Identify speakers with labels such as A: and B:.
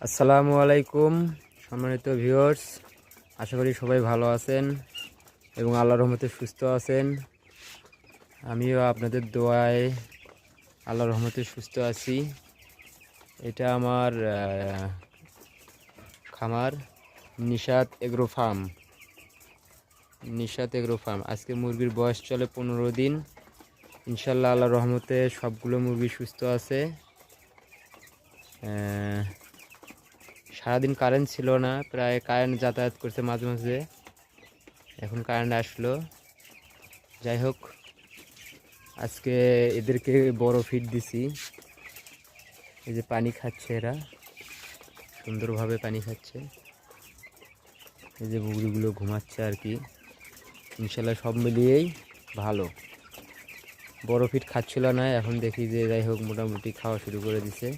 A: আসসালামু আলাইকুম সম্মানিত ভিউয়ার্স, আশা করি সবাই ভালো আছেন এবং আল্লাহর রহমতে সুস্থ আছেন। আমিও আপনাদের দোয়ায় আল্লাহর রহমতে সুস্থ আছি। এটা আমার খামার নিশাত এগ্রো ফার্ম। আজকে মুরগির বয়স চলে 15 দিন। ইনশাল্লাহ আল্লাহর রহমতে সবগুলো মুরগি সুস্থ আছে। সারাদিন কারেন্ট ছিল না, প্রায় কারেন্ট যাতায়াত করছে মাঝে মাঝে, এখন কারেন্ট আসলো। যাই হোক, আজকে এদেরকে বড় ফিড দিছি। এই যে পানি খাচ্ছে, এরা সুন্দরভাবে পানি খাচ্ছে। এই যে মুরগিগুলো ঘুমাচ্ছে আর কি। ইনশাল্লাহ সব মিলিয়েই ভালো। বড় ফিড খাচ্ছিল না, এখন দেখি যে যাই হোক মোটামুটি খাওয়া শুরু করে দিছে।